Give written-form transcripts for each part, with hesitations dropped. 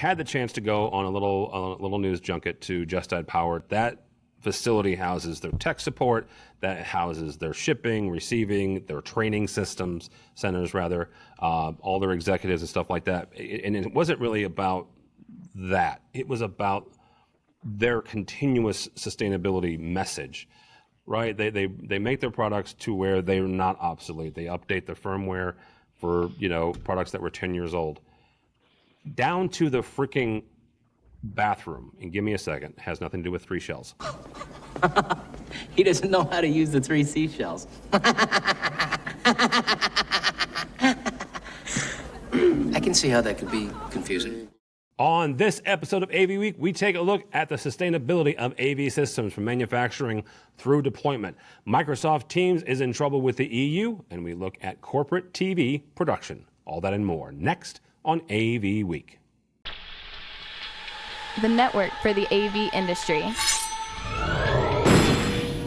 had the chance to go on a little news junket to Just Add Power. That facility houses their tech support, that houses their shipping, receiving, their training centers, all their executives and stuff like that. And it wasn't really about that. It was about their continuous sustainability message, right? They make their products to where they're not obsolete. They update the firmware for, products that were 10 years old. Down to the freaking bathroom. And give me a second. It has nothing to do with 3 shells. He doesn't know how to use the 3 seashells. I can see how that could be confusing. On this episode of AV Week, we take a look at the sustainability of AV systems from manufacturing through deployment. Microsoft Teams is in trouble with the EU, and we look at corporate TV production. All that and more next on AV Week. The network for the AV industry.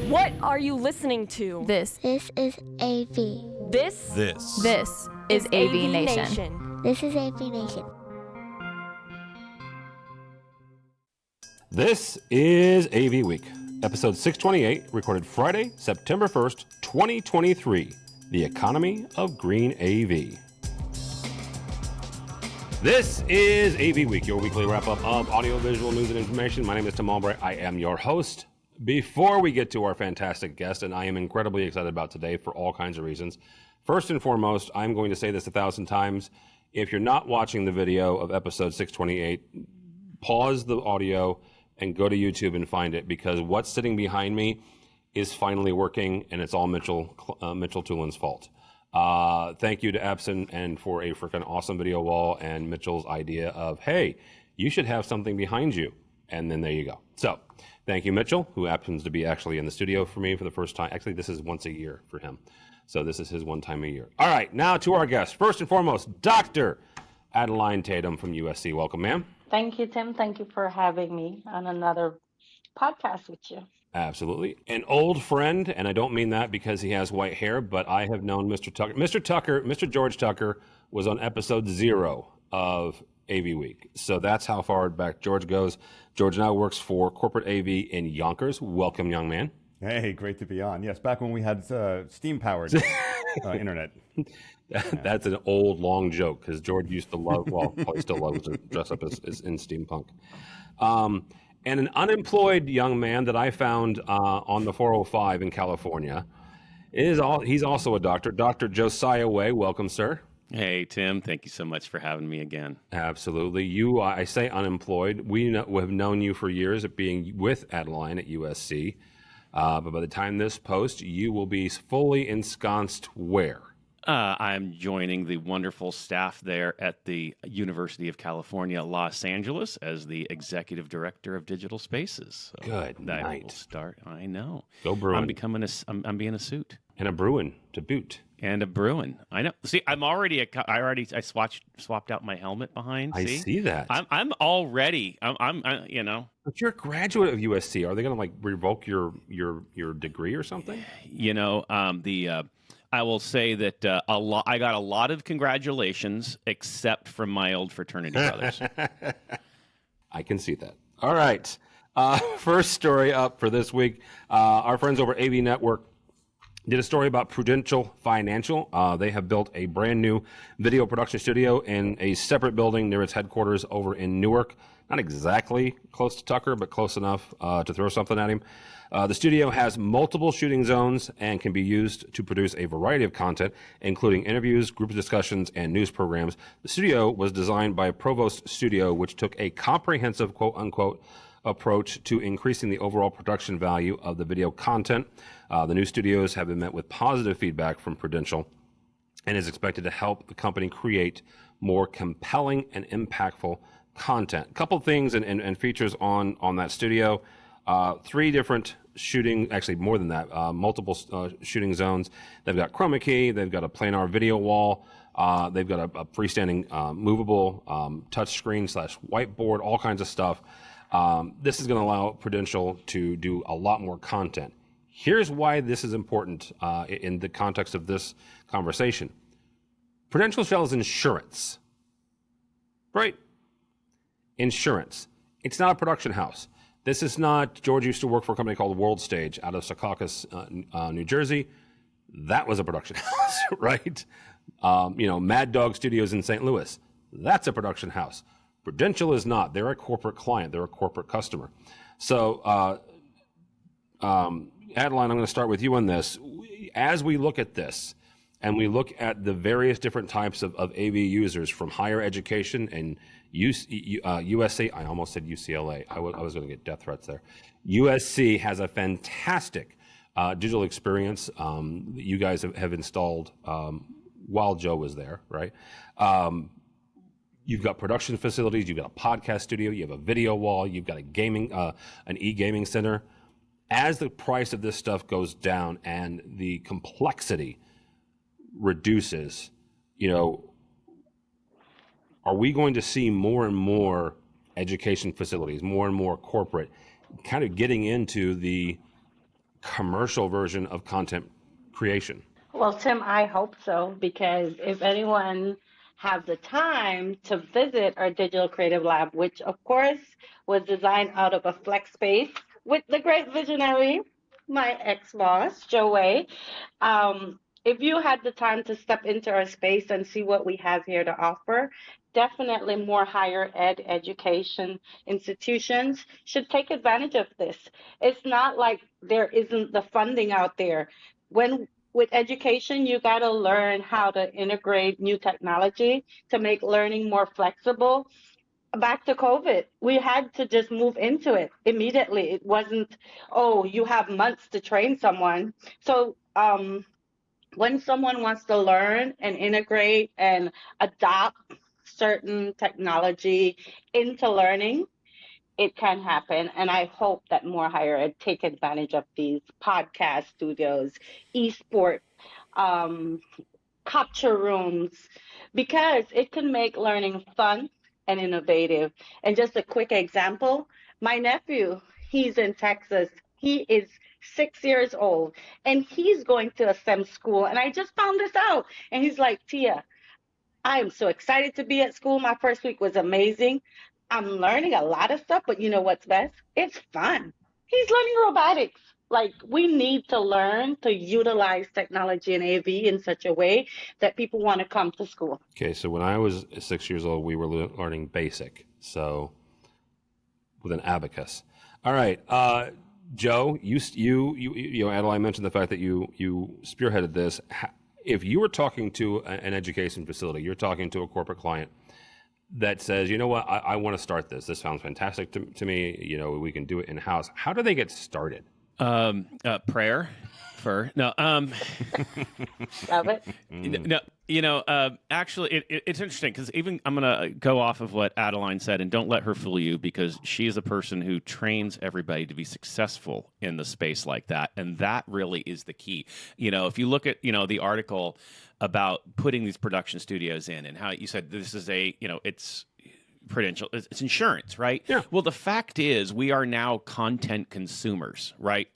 What are you listening to? This is AV. This is AVNation. This is AVNation. This is AV Week, episode 628, recorded Friday, September 1st, 2023. The economy of green AV. This is AV Week, your weekly wrap-up of audio-visual news and information. My name is Tim Albright. I am your host. Before we get to our fantastic guest, and I am incredibly excited about today for all kinds of reasons, first and foremost, I'm going to say this 1,000 times. If you're not watching the video of episode 628, pause the audio and go to YouTube and find it, because what's sitting behind me is finally working, and it's all Mitchell Toolin's fault. Thank you to Epson and for a freaking awesome video wall and Mitchell's idea of, hey, you should have something behind you. And then there you go. So thank you, Mitchell, who happens to be actually in the studio for me for the first time. Actually, this is once a year for him. So this is his one time a year. All right, now to our guest. First and foremost, Dr. Adaline Tatum from USC. Welcome, ma'am. Thank you, Tim. Thank you for having me on another podcast with you. Absolutely. An old friend, and I don't mean that because he has white hair, but I have known Mr. Tucker. Mr. George Tucker was on episode 0 of AV Week. So that's how far back George goes. George now works for corporate AV in Yonkers. Welcome, young man. Hey, great to be on. Yes, back when we had steam-powered internet. That's an old, long joke, because George used to love, well, probably still loves to dress up as in steampunk. And an unemployed young man that I found on the 405 in California, he's also a doctor, Dr. Josiah Way. Welcome, sir. Hey, Tim. Thank you so much for having me again. Absolutely. You, I say unemployed. We have known you for years of being with Adaline at USC. But by the time this posts, you will be fully ensconced where? I'm joining the wonderful staff there at the University of California, Los Angeles, as the Executive Director of Digital Spaces. So Good night. Will start. I know. Go Bruin. I'm being a suit. And a Bruin to boot. And a Bruin. I know. See, I swapped out my helmet behind. I see that. I'm already. I'm But you're a graduate of USC. Are they going to revoke your degree or something? I will say that I got a lot of congratulations, except from my old fraternity brothers. I can see that. All right. First story up for this week. Our friends over AV Network did a story about Prudential Financial. They have built a brand new video production studio in a separate building near its headquarters over in Newark. Not exactly close to Tucker, but close enough to throw something at him. The studio has multiple shooting zones and can be used to produce a variety of content, including interviews, group discussions, and news programs. The studio was designed by Provost Studio, which took a comprehensive, quote-unquote, approach to increasing the overall production value of the video content. The new studios have been met with positive feedback from Prudential and is expected to help the company create more compelling and impactful content. A couple things and features on that studio. 3 different shooting, actually more than that, multiple shooting zones. They've got chroma key, they've got a planar video wall, they've got a freestanding movable touch screen / whiteboard, all kinds of stuff. This is going to allow Prudential to do a lot more content. Here's why this is important in the context of this conversation. Prudential sells insurance, right? Insurance. It's not a production house. This is not, George used to work for a company called World Stage out of Secaucus, New Jersey. That was a production house, right? Mad Dog Studios in St. Louis. That's a production house. Prudential is not. They're a corporate client. They're a corporate customer. So, Adaline, I'm going to start with you on this. As we look at this, and we look at the various different types of AV users from higher education and USC, I almost said UCLA. I was going to get death threats there. USC has a fantastic digital experience that you guys have installed while Joe was there, right? You've got production facilities, you've got a podcast studio, you have a video wall, you've got an e-gaming center. As the price of this stuff goes down and the complexity reduces, are we going to see more and more education facilities, more and more corporate, kind of getting into the commercial version of content creation? Well, Tim, I hope so, because if anyone have the time to visit our digital creative lab, which of course was designed out of a flex space with the great visionary, my ex-boss, Joe Way. If you had the time to step into our space and see what we have here to offer, definitely more higher ed education institutions should take advantage of this. It's not like there isn't the funding out there. With education, you got to learn how to integrate new technology to make learning more flexible. Back to COVID, we had to just move into it immediately. It wasn't, oh, you have months to train someone. So when someone wants to learn and integrate and adopt certain technology into learning, it can happen. And I hope that more higher ed take advantage of these podcast studios, esport, capture rooms, because it can make learning fun and innovative. And just a quick example, my nephew, he's in Texas. He is 6 years old and he's going to a STEM school. And I just found this out. And he's like, Tia, I am so excited to be at school. My first week was amazing. I'm learning a lot of stuff, but you know what's best? It's fun. He's learning robotics. Like, we need to learn to utilize technology and AV in such a way that people want to come to school. Okay, so when I was 6 years old, we were learning BASIC, so with an abacus. All right, Joe, you Adaline mentioned the fact that you spearheaded this. If you were talking to an education facility, you're talking to a corporate client that says, you know what, I want to start this. This sounds fantastic to me. We can do it in house. How do they get started? Prayer for no. Love it. No, actually, it's interesting because even I'm gonna go off of what Adaline said, and don't let her fool you, because she is a person who trains everybody to be successful in the space like that, and that really is the key. If you look at the article about putting these production studios in, and how you said this is it's Prudential, it's insurance, right? Yeah. Well, the fact is, we are now content consumers, right?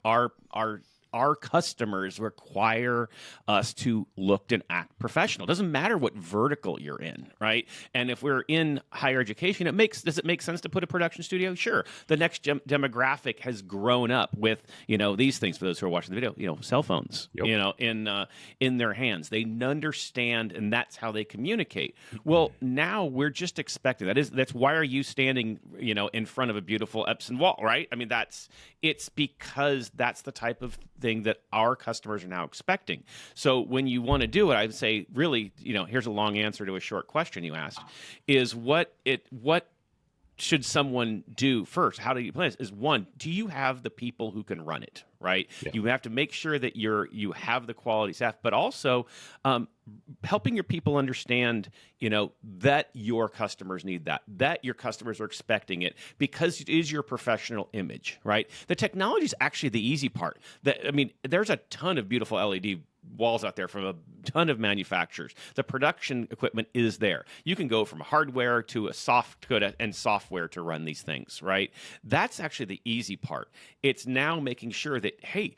Our customers require us to look and act professional. It doesn't matter what vertical you're in, right? And if we're in higher education, does it make sense to put a production studio? Sure. The next demographic has grown up with, these things, for those who are watching the video, cell phones, Yep. In their hands. They understand, and that's how they communicate. Well, now we're just expecting that's why are you standing, in front of a beautiful Epson wall, right? I mean, it's because that's the type of thing that our customers are now expecting. So when you want to do it, I would say, really, here's a long answer to a short question you asked, is what should someone do first? How do you plan this? Is one, do you have the people who can run it, right? Yeah. You have to make sure that you have the quality staff, but also helping your people understand, that your customers need that your customers are expecting it, because it is your professional image, right? The technology is actually the easy part. There's a ton of beautiful LED walls out there from a ton of manufacturers. The production equipment is there. You can go from hardware to a software to run these things, right? That's actually the easy part. It's now making sure that, hey,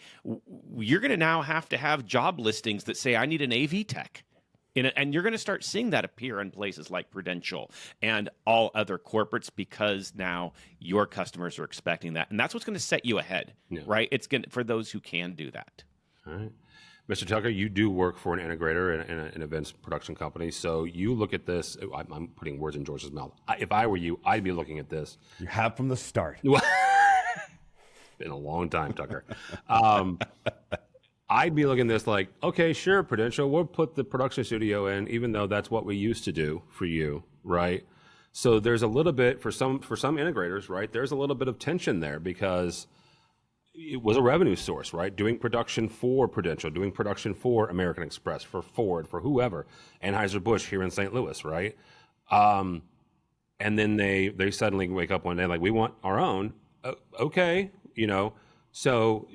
you're going to now have to have job listings that say, I need an AV tech. And you're going to start seeing that appear in places like Prudential and all other corporates because now your customers are expecting that. And that's what's going to set you ahead, right? It's going for those who can do that. All right. Mr. Tucker, you do work for an integrator and an events production company. So you look at this. I'm putting words in George's mouth. If I were you, I'd be looking at this. You have from the start. Been a long time, Tucker. I'd be looking at this like, okay, sure, Prudential, we'll put the production studio in, even though that's what we used to do for you, right? So there's a little bit for some integrators, right? There's a little bit of tension there because it was a revenue source, right? Doing production for Prudential, doing production for American Express, for Ford, for whoever, Anheuser-Busch here in St. Louis, right? And then they suddenly wake up one day like, we want our own. Okay, so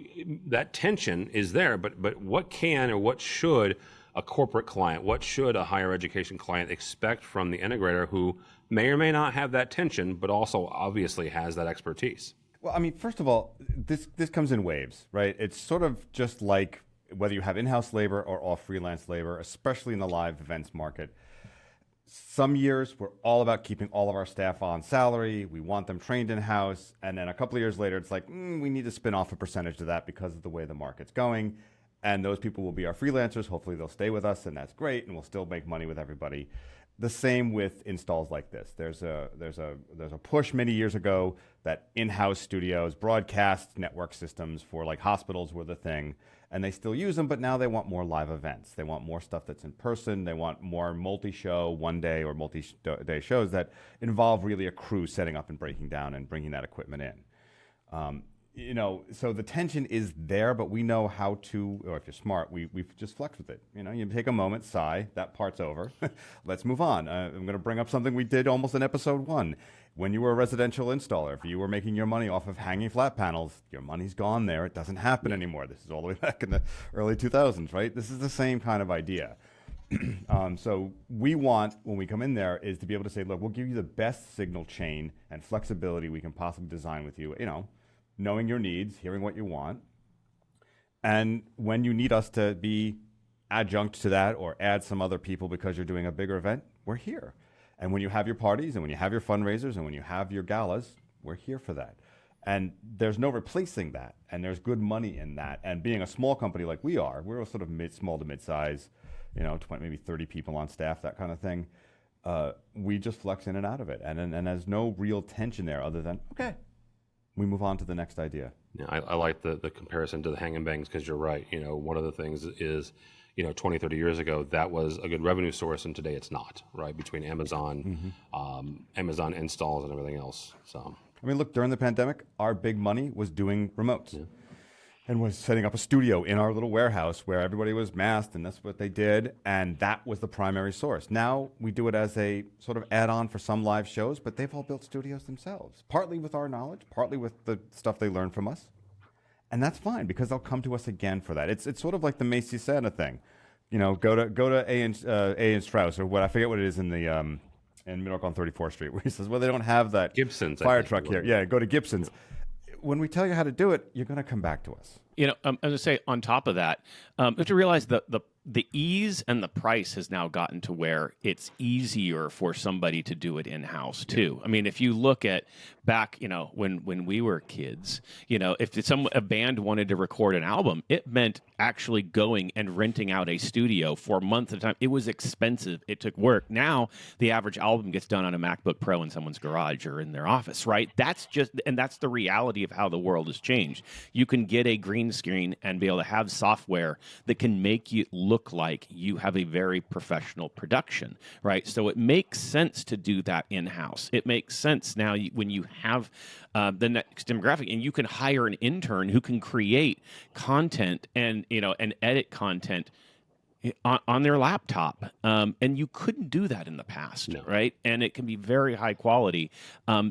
that tension is there, but what can or what should a corporate client, what should a higher education client expect from the integrator who may or may not have that tension, but also obviously has that expertise? Well, I mean, first of all, this comes in waves, right? It's sort of just like whether you have in-house labor or all freelance labor, especially in the live events market. Some years we're all about keeping all of our staff on salary. We want them trained in-house. And then a couple of years later, it's like, we need to spin off a percentage of that because of the way the market's going. And those people will be our freelancers. Hopefully they'll stay with us, and that's great. And we'll still make money with everybody. The same with installs like this. There's a push many years ago that in-house studios, broadcast network systems for like hospitals were the thing, and they still use them, but now they want more live events. They want more stuff that's in person. They want more multi-show, one-day or multi-day shows that involve really a crew setting up and breaking down and bringing that equipment in. So the tension is there, but we know how to, or if you're smart, we just flex with it. You take a moment, sigh, that part's over. Let's move on. I'm going to bring up something we did almost in episode 1. When you were a residential installer, if you were making your money off of hanging flat panels, your money's gone there. It doesn't happen anymore. This is all the way back in the early 2000s, right? This is the same kind of idea. So we want, when we come in there, is to be able to say, look, we'll give you the best signal chain and flexibility we can possibly design with you, knowing your needs, hearing what you want. And when you need us to be adjunct to that or add some other people because you're doing a bigger event, we're here. And when you have your parties and when you have your fundraisers and when you have your galas, we're here for that. And there's no replacing that. And there's good money in that. And being a small company like we are, we're a sort of small to mid-size, 20, maybe 30 people on staff, that kind of thing. We just flex in and out of it. And there's no real tension there other than, okay, we move on to the next idea. Yeah, I like the comparison to the hang and bangs because you're right. One of the things is, 20, 30 years ago, that was a good revenue source, and today it's not, right? Between Amazon, Amazon installs and everything else. So, I mean, look, during the pandemic, our big money was doing remotes and was setting up a studio in our little warehouse where everybody was masked, and that's what they did, and that was the primary source. Now we do it as a sort of add-on for some live shows, but they've all built studios themselves, partly with our knowledge, partly with the stuff they learned from us. And that's fine because they'll come to us again for that. It's sort of like the Macy's Santa thing. Go to A and Strauss, or what, I forget what it is in the in Middle on 34th Street, where he says, well, they don't have that Gibson's fire truck here. Yeah, go to Gibson's. When we tell you how to do it, you're going to come back to us. I'm going to say on top of that, you have to realize the ease and the price has now gotten to where it's easier for somebody to do it in-house too. I mean, if you look at back, when we were kids, if a band wanted to record an album, it meant actually going and renting out a studio for months at a time. It was expensive. It took work. Now the average album gets done on a MacBook Pro in someone's garage or in their office, right? That's the reality of how the world has changed. You can get a green screen and be able to have software that can make you look like you have a very professional production, right? So it makes sense to do that in-house. It makes sense now when you have the next demographic, and you can hire an intern who can create content and edit content on their laptop, and you couldn't do that in the past, right? And it can be very high quality.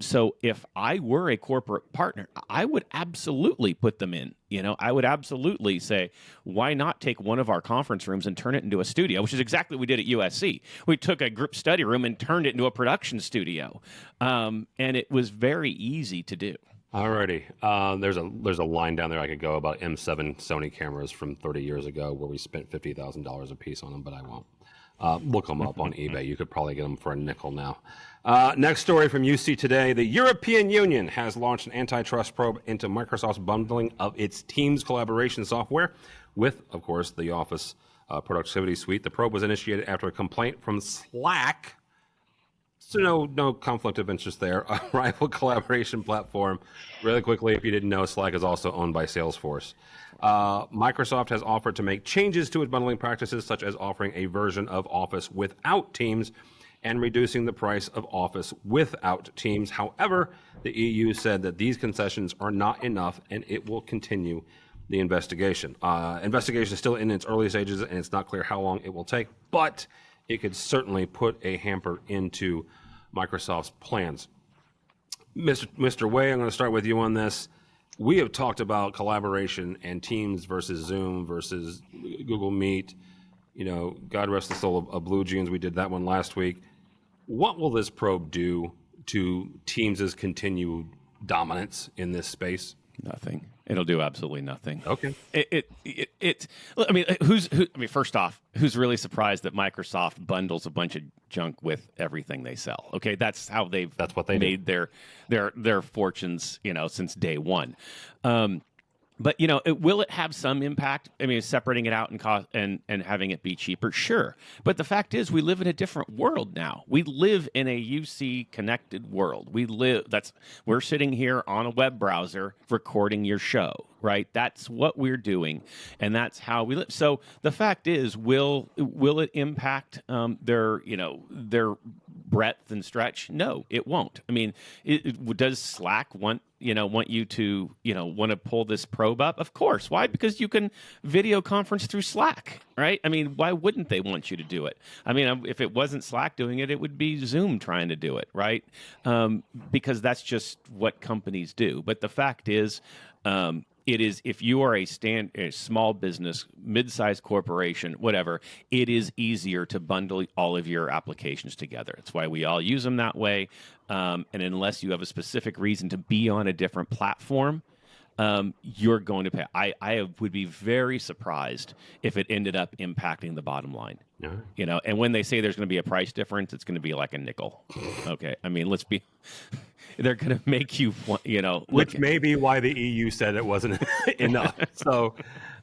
So if I were a corporate partner, I would absolutely put them in. I would absolutely say, why not take one of our conference rooms and turn it into a studio, which is exactly what we did at USC. We took a group study room and turned it into a production studio, and it was very easy to do. Alrighty, there's a line down there I could go about M7 Sony cameras from 30 years ago where we spent $50,000 a piece on them, but I won't. Look them up on eBay. You could probably get them for a nickel now. Next story from UC Today. The European Union has launched an antitrust probe into Microsoft's bundling of its Teams collaboration software with, of course, the Office productivity suite. The probe was initiated after a complaint from Slack. So no conflict of interest there. A rival collaboration platform. Really quickly, if you didn't know, Slack is also owned by Salesforce. Microsoft has offered to make changes to its bundling practices, such as offering a version of Office without Teams and reducing the price of Office without Teams. However, the EU said that these concessions are not enough, and it will continue the investigation. Investigation is still in its early stages, and it's not clear how long it will take, but it could certainly put a hamper into Microsoft's plans. Mr. Way, I'm going to start with you on this. We have talked about collaboration and Teams versus Zoom versus Google Meet. You know, God rest the soul of Blue Jeans. We did that one last week. What will this probe do to Teams' continued dominance in this space? Nothing. It'll do absolutely nothing. Okay. I mean, first off, who's really surprised that Microsoft bundles a bunch of junk with everything they sell? Okay, that's what they made their fortunes, since day one. But will it have some impact? I mean, separating it out and cost and having it be cheaper, sure. But the fact is, we live in a different world now. We live in a UC connected world. We're sitting here on a web browser recording your show, right? That's what we're doing, and that's how we live. So the fact is, will it impact their breadth and stretch? No, it won't. I mean, does Slack want you to, want to pull this probe up? Of course. Why? Because you can video conference through Slack, right? I mean, why wouldn't they want you to do it? I mean, if it wasn't Slack doing it, it would be Zoom trying to do it, right? Because that's just what companies do. But the fact is, it is, if you are a small business, mid-sized corporation, whatever, it is easier to bundle all of your applications together. It's why we all use them that way. And unless you have a specific reason to be on a different platform, you're going to pay. I would be very surprised if it ended up impacting the bottom line. Yeah. And when they say there's going to be a price difference, it's going to be like a nickel. Okay. I mean, they're going to make you, which may be why the EU said it wasn't enough. So,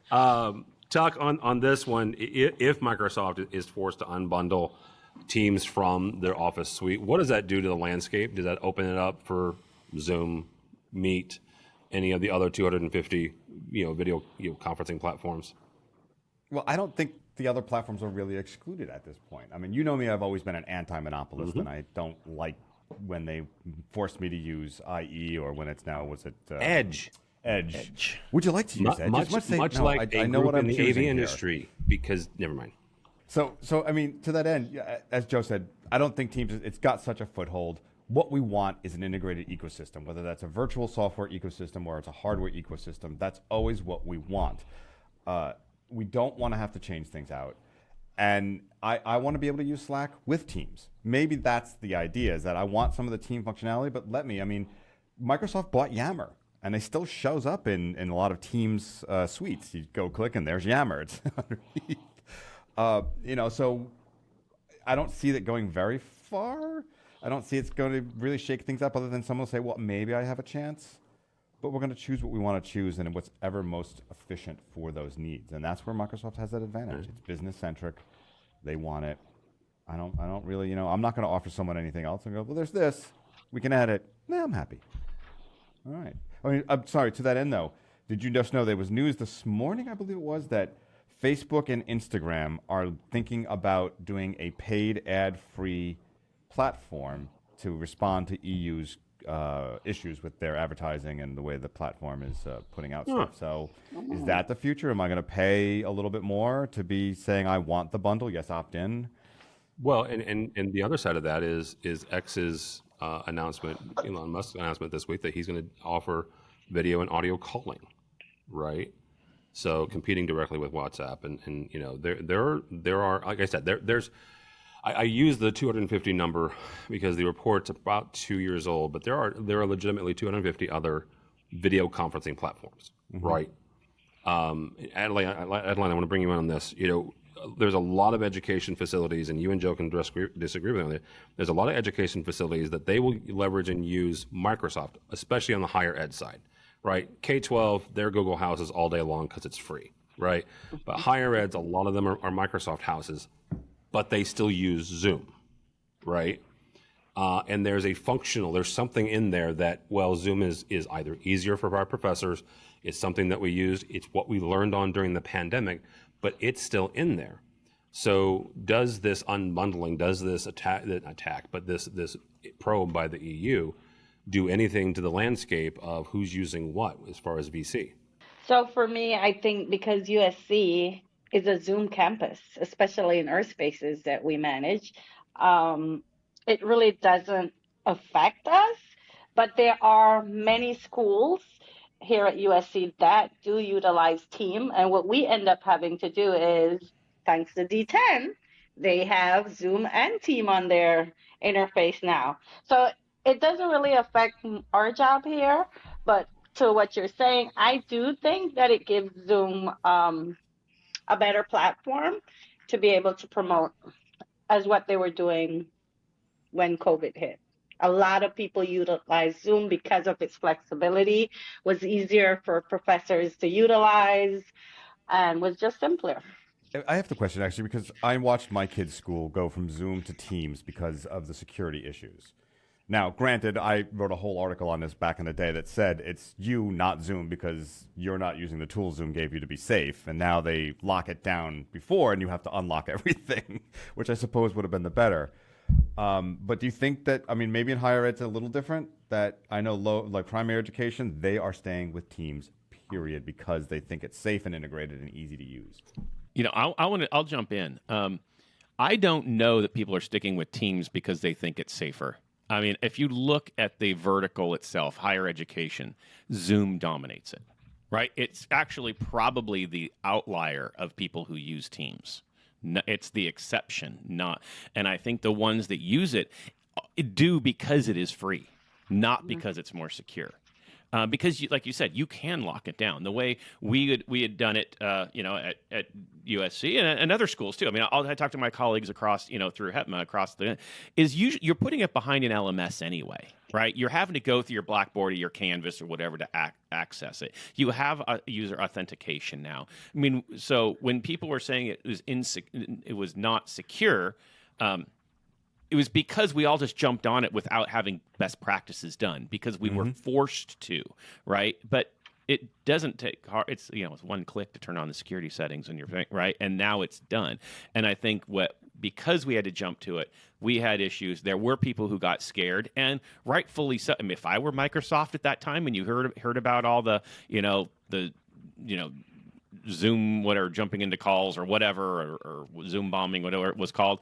Chuck, on this one, if Microsoft is forced to unbundle Teams from their Office suite, what does that do to the landscape? Does that open it up for Zoom, Meet, any of the other 250, video conferencing platforms? Well, I don't think the other platforms are really excluded at this point. I mean, you know me, I've always been an anti-monopolist, and I don't like when they forced me to use IE or when it's now, Edge. Edge. Would you like to use Edge? Much like I know what I'm in the AV choosing industry, here. because never mind. So I mean, to that end, as Joe said, I don't think Teams, it's got such a foothold. What we want is an integrated ecosystem, whether that's a virtual software ecosystem or it's a hardware ecosystem. That's always what we want. We don't want to have to change things out. And I want to be able to use Slack with Teams. Maybe that's the idea, is that I want some of the team functionality, but Microsoft bought Yammer, and it still shows up in a lot of Teams suites. You go click, and there's Yammer. It's underneath. So I don't see that going very far. I don't see it's going to really shake things up, other than someone will say, well, maybe I have a chance. But we're going to choose what we want to choose and what's ever most efficient for those needs. And that's where Microsoft has that advantage. It's business-centric. They want it. I don't really, I'm not going to offer someone anything else and go, well, there's this. We can add it. Nah, I'm happy. All right. I mean, I'm sorry, to that end, though, did you just know there was news this morning, I believe it was, that Facebook and Instagram are thinking about doing a paid ad-free platform to respond to EU's issues with their advertising and the way the platform is putting out stuff. So is that the future? Am I going to pay a little bit more to be saying I want the bundle? Yes, opt in. Well, and the other side of that is X's announcement, Elon Musk's announcement this week that he's going to offer video and audio calling, right? So competing directly with WhatsApp, and there are, like I said, there's. I use the 250 number because the report's about 2 years old, but there are legitimately 250 other video conferencing platforms, right? Adaline, I want to bring you in on this. there's a lot of education facilities, and you and Joe can disagree with me. There's a lot of education facilities that they will leverage and use Microsoft, especially on the higher ed side, right? K-12, they're Google houses all day long because it's free, right? But higher eds, a lot of them are Microsoft houses, but they still use Zoom, right? And there's something in there that, well, Zoom is either easier for our professors, it's something that we used, it's what we learned on during the pandemic, but it's still in there. So does this unbundling, does this this probe by the EU do anything to the landscape of who's using what as far as VC? So for me, I think because USC is a Zoom campus, especially in our spaces that we manage, it really doesn't affect us. But there are many schools here at USC that do utilize Team. And what we end up having to do is, thanks to D10, they have Zoom and Team on their interface now. So it doesn't really affect our job here. But to what you're saying, I do think that it gives Zoom a better platform to be able to promote as what they were doing when COVID hit. A lot of people utilize Zoom because of its flexibility, was easier for professors to utilize, and was just simpler. I have the question actually because I watched my kids' school go from Zoom to Teams because of the security issues. Now, granted, I wrote a whole article on this back in the day that said it's you, not Zoom, because you're not using the tools Zoom gave you to be safe. And now they lock it down before and you have to unlock everything, which I suppose would have been the better. But do you think that, I mean, maybe in higher ed it's a little different, that I know like primary education, they are staying with Teams, period, because they think it's safe and integrated and easy to use? You know, I'll jump in. I don't know that people are sticking with Teams because they think it's safer. I mean, if you look at the vertical itself, higher education, Zoom dominates it, right? It's actually probably the outlier of people who use Teams. It's the exception, not. And I think the ones that use it do because it is free, not because it's more secure. Because, like you said, you can lock it down. The way we had done it, at USC and other schools too. I mean, I talk to my colleagues across, through HETMA you're putting it behind an LMS anyway, right? You're having to go through your Blackboard or your Canvas or whatever to access it. You have a user authentication now. I mean, so when people were saying it was not secure. It was because we all just jumped on it without having best practices done because we were forced to, right? But it doesn't take hard. It's it's one click to turn on the security settings on your thing, right? And now it's done. And I think because we had to jump to it, we had issues. There were people who got scared, and rightfully so. I mean, if I were Microsoft at that time, and you heard about all the Zoom, whatever, jumping into calls or whatever, or Zoom bombing, whatever it was called,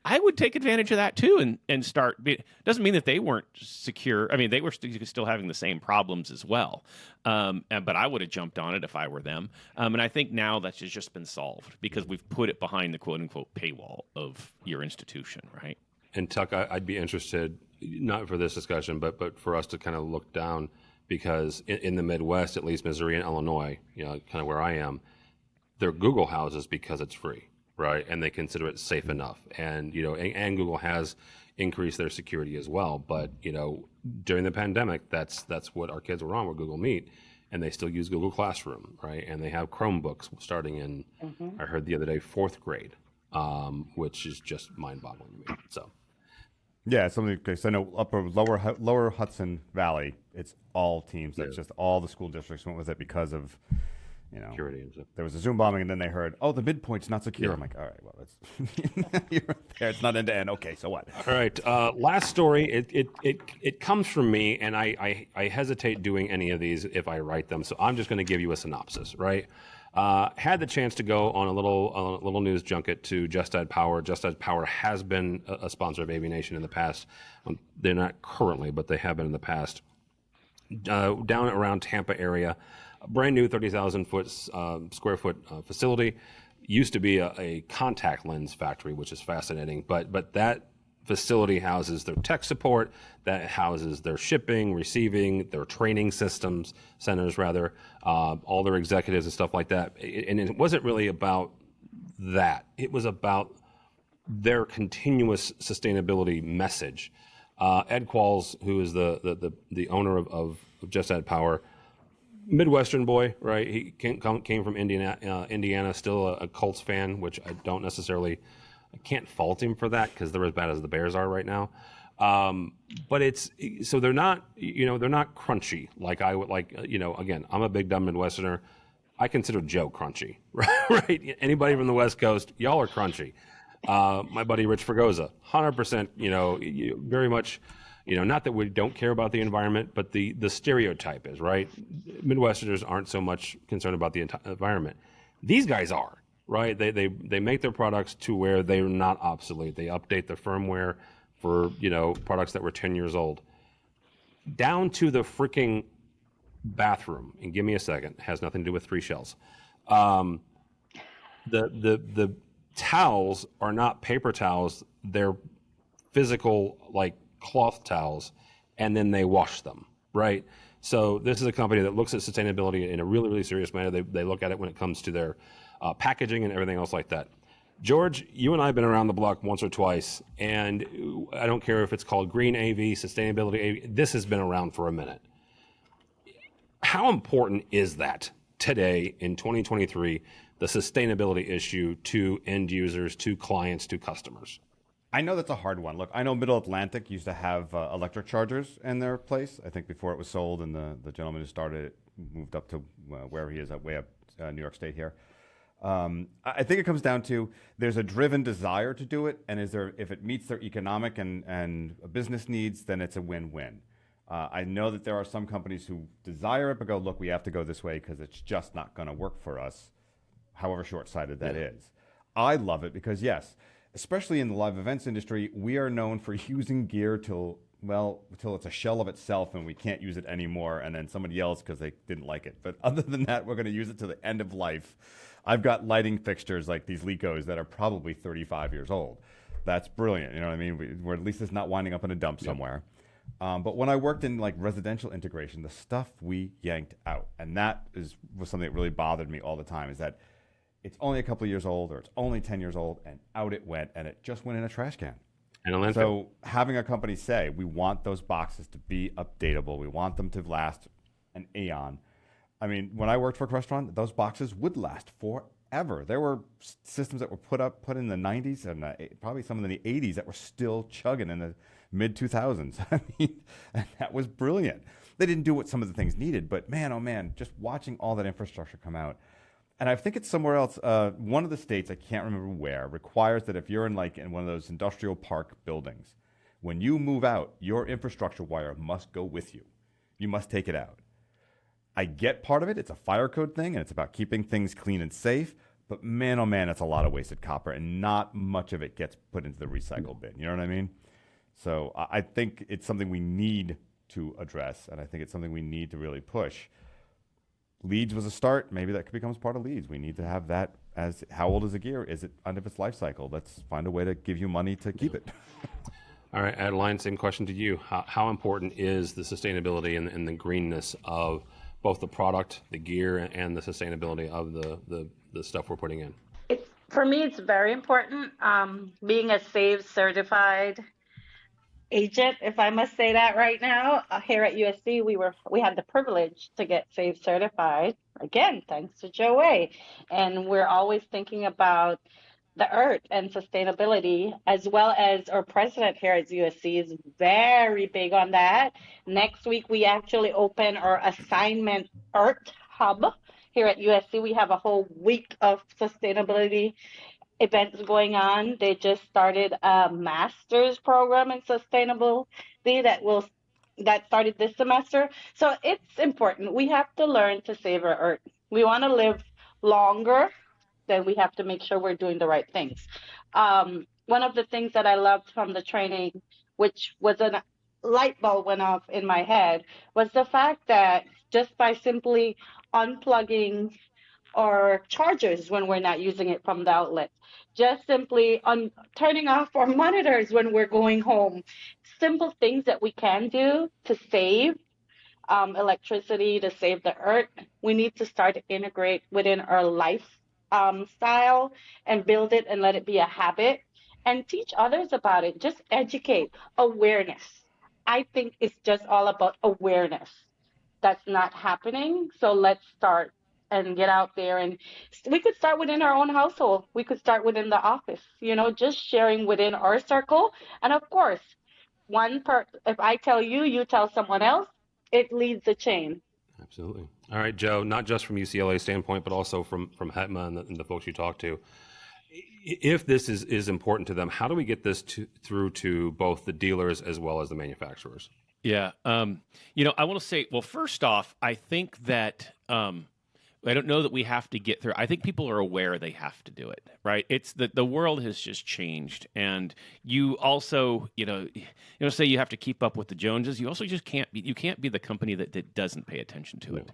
I would take advantage of that too and start. Doesn't mean that they weren't secure. I mean, they were still having the same problems as well. But I would have jumped on it if I were them. And I think now that's just been solved because we've put it behind the quote unquote paywall of your institution, right? And Tuck, I'd be interested, not for this discussion, but for us to kind of look down. Because in the Midwest, at least Missouri and Illinois, kind of where I am, they're Google houses because it's free, right? And they consider it safe enough. And, and Google has increased their security as well. But, during the pandemic, that's what our kids were on, were Google Meet. And they still use Google Classroom, right? And they have Chromebooks starting in, I heard the other day, 4th grade, which is just mind-boggling to me. So. Yeah, something because I know lower Hudson Valley, it's all Teams. That's just all the school districts went with it because of, security and stuff. There was a Zoom bombing, and then they heard, oh, the midpoint's not secure. Yeah. I'm like, all right, well, that's you're right there. It's not end to end. Okay, so what? All right, last story. It comes from me, and I hesitate doing any of these if I write them. So I'm just going to give you a synopsis, right? Had the chance to go on a little news junket to Just Add Power. Just Add Power has been a sponsor of AVNation in the past. They're not currently, but they have been in the past. Down around Tampa area, a brand new 30,000 square foot facility. Used to be a contact lens factory, which is fascinating. But that facility houses their tech support, that houses their shipping, receiving, their training centers, all their executives and stuff like that. And it wasn't really about that. It was about their continuous sustainability message. Ed Qualls, who is the owner of Just Add Power, Midwestern boy, right? He came from Indiana, still a Colts fan, which I can't fault him for that because they're as bad as the Bears are right now. But they're not crunchy like I would like. Again, I'm a big dumb Midwesterner. I consider Joe crunchy, right? Anybody from the West Coast, y'all are crunchy. My buddy Rich Fregosa, 100%. Very much. Not that we don't care about the environment, but the stereotype is, right? Midwesterners aren't so much concerned about the environment. These guys are, right? They make their products to where they're not obsolete. They update the firmware for, products that were 10 years old. Down to the freaking bathroom, and give me a second, it has nothing to do with three shells. The towels are not paper towels, they're physical, like, cloth towels, and then they wash them, right? So this is a company that looks at sustainability in a really, really serious manner. They look at it when it comes to their packaging and everything else like that. George, you and I have been around the block once or twice, and I don't care if it's called green AV, sustainability AV, this has been around for a minute. How important is that today in 2023, the sustainability issue to end users, to clients, to customers? I know that's a hard one. Look, I know Middle Atlantic used to have electric chargers in their place. I think before it was sold, and the gentleman who started it moved up to where he is, way up New York State here. I think it comes down to there's a driven desire to do it, and if it meets their economic and business needs, then it's a win-win. I know that there are some companies who desire it, but go, look, we have to go this way because it's just not going to work for us, however short-sighted that is. I love it because, yes, especially in the live events industry, we are known for using gear till it's a shell of itself and we can't use it anymore, and then somebody yells because they didn't like it. But other than that, we're going to use it to the end of life. I've got lighting fixtures like these Lecos that are probably 35 years old. That's brilliant. You know what I mean? Where at least it's not winding up in a dump somewhere. But when I worked in like residential integration, the stuff we yanked out, and that was something that really bothered me all the time, is that it's only a couple of years old, or it's only 10 years old, and out it went, and it just went in a trash can. And so having a company say, we want those boxes to be updatable, we want them to last an aeon. I mean, when I worked for Crestron, those boxes would last forever. There were systems that were put in the 90s and probably some in the 80s that were still chugging in the mid-2000s. I mean, and that was brilliant. They didn't do what some of the things needed, but man, oh man, just watching all that infrastructure come out. And I think it's somewhere else. One of the states, I can't remember where, requires that if you're in one of those industrial park buildings, when you move out, your infrastructure wire must go with you. You must take it out. I get part of it. It's a fire code thing, and it's about keeping things clean and safe. But man, oh man, that's a lot of wasted copper, and not much of it gets put into the recycle bin. You know what I mean? So I think it's something we need to address, and I think it's something we need to really push. Leads was a start. Maybe that becomes part of Leads. We need to have that as how old is the gear? Is it end of its life cycle? Let's find a way to give you money to keep it. All right, Adaline, same question to you. How important is the sustainability and the greenness of both the product, the gear, and the sustainability of the stuff we're putting in? For me, it's very important. Being a SAVE certified agent, if I must say that right now, here at USC, we had the privilege to get SAVE certified, again, thanks to Joe A. And we're always thinking about the earth and sustainability, as well as our president here at USC is very big on that. Next week, we actually open our assignment Earth Hub here at USC. We have a whole week of sustainability events going on. They just started a master's program in sustainability that started this semester. So it's important. We have to learn to save our earth. We want to live longer, then we have to make sure we're doing the right things. One of the things that I loved from the training, which was a light bulb went off in my head, was the fact that just by simply unplugging our chargers when we're not using it from the outlet, just simply turning off our monitors when we're going home, simple things that we can do to save electricity, to save the earth, we need to start to integrate within our life style and build it and let it be a habit and teach others about it. Just educate, awareness. I think it's just all about awareness. That's not happening. So let's start and get out there. And we could start within our own household. We could start within the office, just sharing within our circle. And of course, if I tell you, you tell someone else, it leads a chain. Absolutely. All right, Joe, not just from UCLA standpoint, but also from HETMA and the folks you talk to. If this is important to them, how do we get this through to both the dealers as well as the manufacturers? Yeah. I want to say, well, first off, I think that I don't know that we have to get through. I think people are aware they have to do it, right? It's the world has just changed, and you also, say you have to keep up with the Joneses. You also just can't be the company that doesn't pay attention to it.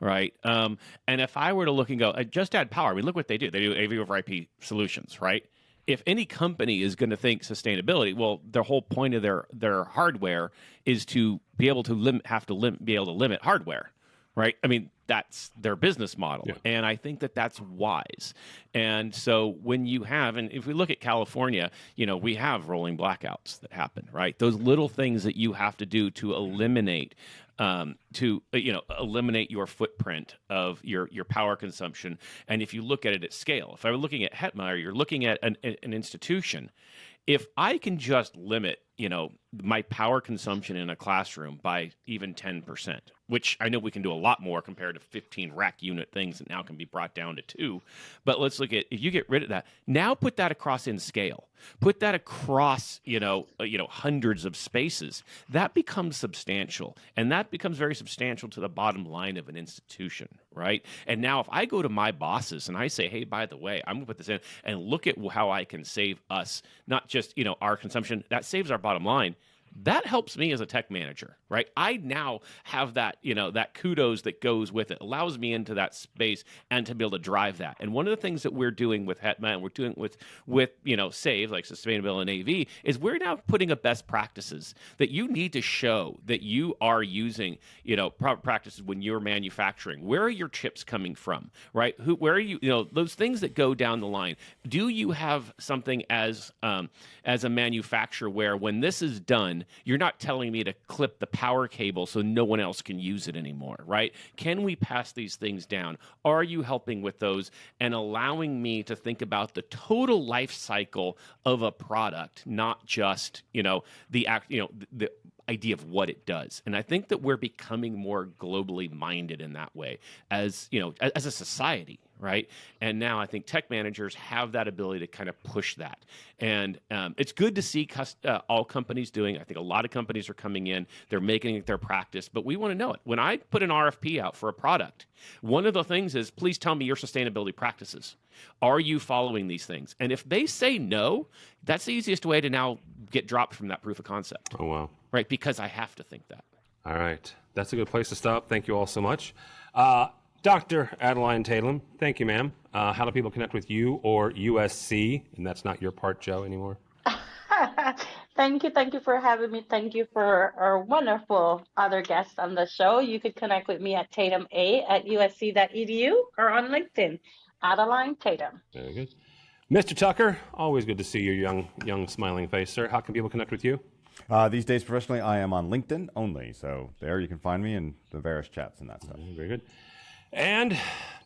Right. And if I were to look and go, just add power, I mean, look what they do. They do AV over IP solutions, right? If any company is going to think sustainability, well, their whole point of their hardware is to be able to limit hardware, right? I mean, that's their business model. Yeah. And I think that's wise. And so when you have, and if we look at California, we have rolling blackouts that happen, right? Those little things that you have to do to eliminate eliminate your footprint of your power consumption. And if you look at it at scale, if I were looking at HETMA or you're looking at an institution, if I can just limit, my power consumption in a classroom by even 10%, which I know we can do a lot more compared to 15 rack unit things that now can be brought down to 2. But let's look at, if you get rid of that, now put that across in scale, put that across, hundreds of spaces, that becomes substantial. And that becomes very substantial to the bottom line of an institution, right? And now if I go to my bosses and I say, hey, by the way, I'm going to put this in and look at how I can save us, not just, our consumption, that saves our bottom line. That helps me as a tech manager, right? I now have that, that kudos that goes with it, allows me into that space and to be able to drive that. And one of the things that we're doing with HETMA and we're doing with SAVE, like Sustainability and AV, is we're now putting up best practices that you need to show that you are using, proper practices when you're manufacturing. Where are your chips coming from, right? Where are you, those things that go down the line. Do you have something as a manufacturer where when this is done, you're not telling me to clip the power cable so no one else can use it anymore, right? Can we pass these things down? Are you helping with those and allowing me to think about the total life cycle of a product, not just, the idea of what it does? And I think that we're becoming more globally minded in that way as a society, right? And now I think tech managers have that ability to kind of push that. And it's good to see all companies doing it. I think a lot of companies are coming in, they're making it their practice, but we want to know it. When I put an RFP out for a product, one of the things is, please tell me your sustainability practices. Are you following these things? And if they say no, that's the easiest way to now get dropped from that proof of concept. Oh, wow. Right, because I have to think that. All right. That's a good place to stop. Thank you all so much. Dr. Adaline Tatum, thank you, ma'am. How do people connect with you or USC? And that's not your part, Joe, anymore. Thank you for having me. Thank you for our wonderful other guests on the show. You could connect with me at tatuma@usc.edu or on LinkedIn, Adaline Tatum. Very good. Mr. Tucker, always good to see your young smiling face, sir. How can people connect with you? These days, professionally, I am on LinkedIn only. So there you can find me in the various chats and that stuff. Very good. And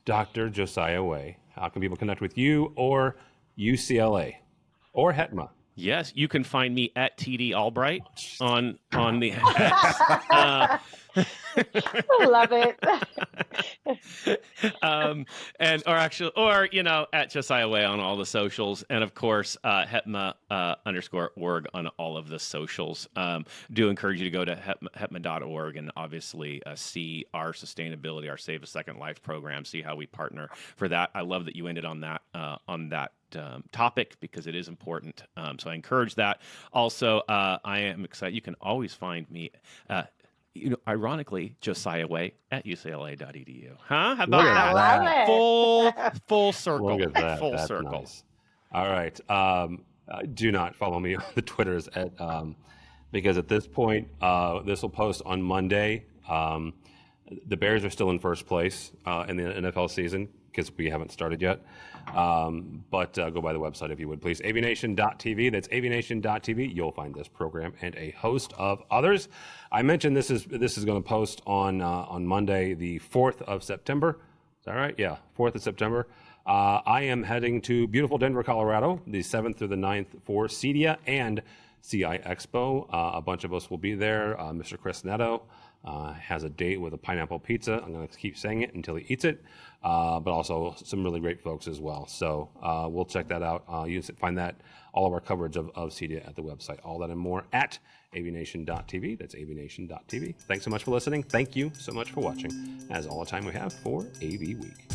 Dr. Josiah Way, how can people connect with you or UCLA or HETMA? Yes, you can find me at TD Albright on the Love it. or at Josiah Way on all the socials, and of course HETMA _org on all of the socials. Do encourage you to go to hetma.org and obviously see our sustainability, our Save a Second Life program, see how we partner for that. I love that you ended on that topic because it is important. So I encourage that. Also, I am excited. You can always find me ironically, Josiah Way at UCLA.edu. Huh? How about that? Full circle. Look at that. Full That's circle. Nice. All right. Do not follow me on the Twitters because at this point, this will post on Monday. The Bears are still in first place in the NFL season. because we haven't started yet. But go by the website if you would, please. AVNation.tv. That's AVNation.tv. You'll find this program and a host of others. I mentioned this is going to post on Monday, the 4th of September. Is that right? Yeah, 4th of September. I am heading to beautiful Denver, Colorado, the 7th through the 9th for CEDIA and CI Expo. A bunch of us will be there. Mr. Chris Netto has a date with a pineapple pizza. I'm going to keep saying it until he eats it, but also some really great folks as well. So we'll check that out. You can find that, all of our coverage of CEDIA at the website. All that and more at avnation.tv. That's avnation.tv. Thanks so much for listening. Thank you so much for watching. As all the time we have for AV Week.